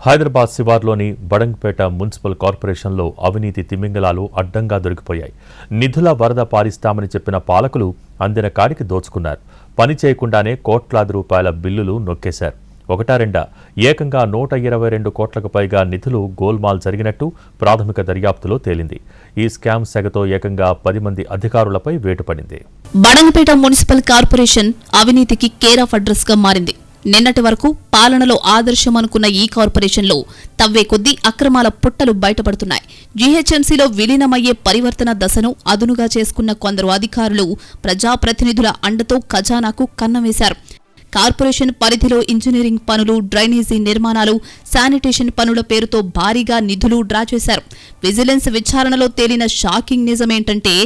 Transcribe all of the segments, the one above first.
Hyderabad శివార్లోని Badangpet municipal కార్పొరేషన్లో అవినీతి తిమింగలాలు అడ్డంగా దొరికిపోయాయి. నిధుల వరద పారిస్తామని చెప్పిన పాలకులు అందిన కాడికి దోచుకున్నారు. పని చేయకుండానే కోట్లాది రూపాయల బిల్లులు నొక్కేశారు. ఒకటా రెండా ఏకంగా 122 కోట్లకు పైగా నిధులు గోల్మాల్ జరిగినట్టు ప్రాథమిక దర్యాప్తులో తేలింది. ఈ స్కామ్ సెగతో ఏకంగా 10 మంది అధికారులపై వేటు పడింది. బడంగ్పేట మున్సిపల్ కార్పొరేషన్ అవినీతికి కేర్ ఆఫ్ అడ్రస్ గా మారింది. నిన్నటి వరకు పాలనలో ఆదర్శం అనుకున్న ఈ కార్పొరేషన్లో తవ్వే కొద్దీ అక్రమాల పుట్టలు బయటపడుతున్నాయి. జీహెచ్ఎంసీలో విలీనమయ్యే పరివర్తన దశను అదునుగా చేసుకున్న కొందరు అధికారులు ప్రజాప్రతినిధుల అండతో ఖజానాకు కన్నవేశారు. కార్పొరేషన్ పరిధిలో ఇంజనీరింగ్ పనులు, డ్రైనేజీ నిర్మాణాలు, శానిటేషన్ పనుల పేరుతో భారీగా నిధులు డ్రా చేశారు. విజిలెన్స్ విచారణలో తేలిన షాకింగ్ నిజమేంటంటే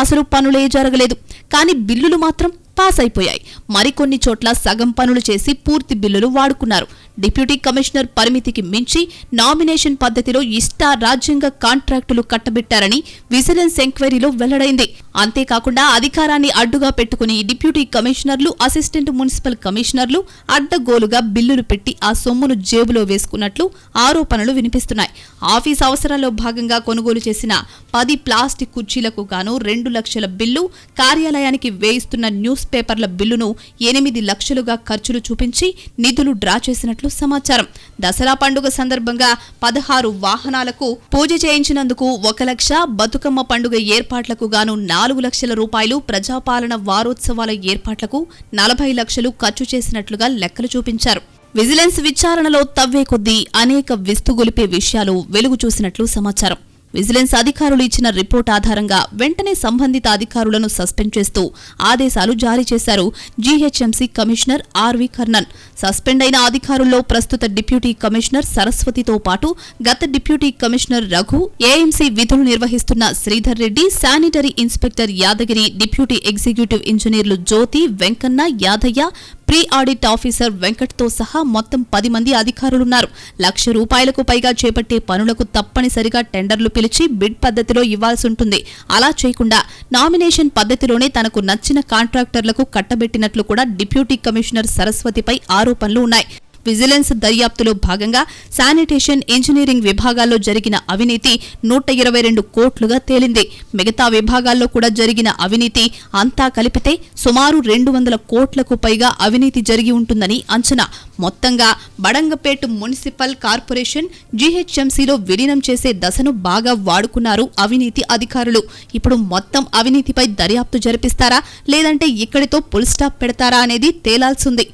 అసలు పనులే జరగలేదు, కానీ బిల్లులు మాత్రం పాస్ అయిపోయాయి. మరికొన్ని చోట్ల సగం పనులు చేసి పూర్తి బిల్లులు వాడుకున్నారు. డిప్యూటీ కమిషనర్ పరిమితికి మించి నామినేషన్ పద్ధతిలో ఇష్టారాజ్యంగా కాంట్రాక్టులు కట్టబెట్టారని విజిలెన్స్ ఎంక్వైరీలో వెల్లడైంది. అంతేకాకుండా అధికారాన్ని అడ్డుగా పెట్టుకుని డిప్యూటీ కమిషనర్లు, అసిస్టెంట్ మున్సిపల్ కమిషనర్లు అడ్డగోలుగా బిల్లులు పెట్టి ఆ సొమ్మును జేబులో వేసుకున్నట్లు ఆరోపణలు వినిపిస్తున్నాయి. ఆఫీస్ అవసరాల్లో భాగంగా కొనుగోలు చేసిన 10 ప్లాస్టిక్ కుర్చీలకు గాను 2 లక్షల బిల్లు, కార్యాలయానికి వేయిస్తున్న న్యూస్ పేపర్ల బిల్లును 8 లక్షలుగా ఖర్చులు చూపించి నిధులు డ్రా చేసినట్లు సమాచారం. దసరా పండుగ సందర్భంగా 16 వాహనాలకు పూజ చేయించినందుకు 1 లక్ష, బతుకమ్మ పండుగ ఏర్పాట్లకు గాను 4 లక్షల రూపాయలు, ప్రజాపాలన వారోత్సవాల ఏర్పాట్లకు 40 లక్షలు ఖర్చు చేసినట్లుగా లెక్కలు చూపించారు. విజిలెన్స్ విచారణలో తవ్వే కొద్దీ అనేక విస్తుగొలిపే విషయాలు వెలుగు చూసినట్లు సమాచారం. విజిలెన్స్ అధికారులు ఇచ్చిన రిపోర్ట్ ఆధారంగా వెంటనే సంబంధిత అధికారులను సస్పెండ్ చేస్తూ ఆదేశాలు జారీ చేశారు GHMC commissioner R V Karnan. Suspend అయిన అధికారుల్లో ప్రస్తుత డిప్యూటీ కమిషనర్ సరస్వతితో పాటు గత డిప్యూటీ కమిషనర్ రఘు, ఏఎంసీ విధులు నిర్వహిస్తున్న Sridhar Reddy, sanitary inspector Yadagiri, deputy executive ఇంజనీర్లు Jyothi, Venkanna, Yadaiah, pre audit officer వెంకట్తో సహా మొత్తం 10 మంది అధికారులున్నారు. ₹1,00,000 పైగా చేపట్టే పనులకు తప్పనిసరిగా టెండర్లు పిలిచి బిడ్ పద్ధతిలో ఇవ్వాల్సి ఉంటుంది. అలా చేయకుండా నామినేషన్ పద్ధతిలోనే తనకు నచ్చిన కాంట్రాక్టర్లకు కట్టబెట్టినట్లు కూడా డిప్యూటీ కమిషనర్ సరస్వతిపై ఆరోపణలు ఉన్నాయి. విజిలెన్స్ దర్యాప్తులో భాగంగా శానిటేషన్, ఇంజనీరింగ్ విభాగాల్లో జరిగిన అవినీతి 122 కోట్లుగా తేలింది. మిగతా విభాగాల్లో కూడా జరిగిన అవినీతి అంతా కలిపితే సుమారు 200 కోట్లకు పైగా అవినీతి జరిగి ఉంటుందని అంచనా. మొత్తంగా బడంగపేట మున్సిపల్ కార్పొరేషన్ జీహెచ్ఎంసీలో విలీనం చేసే దశను బాగా వాడుకున్నారు అవినీతి అధికారులు. ఇప్పుడు మొత్తం అవినీతిపై దర్యాప్తు జరిపిస్తారా, లేదంటే ఇక్కడితో ఫుల్ స్టాప్ పెడతారా అనేది తేలాల్సింది.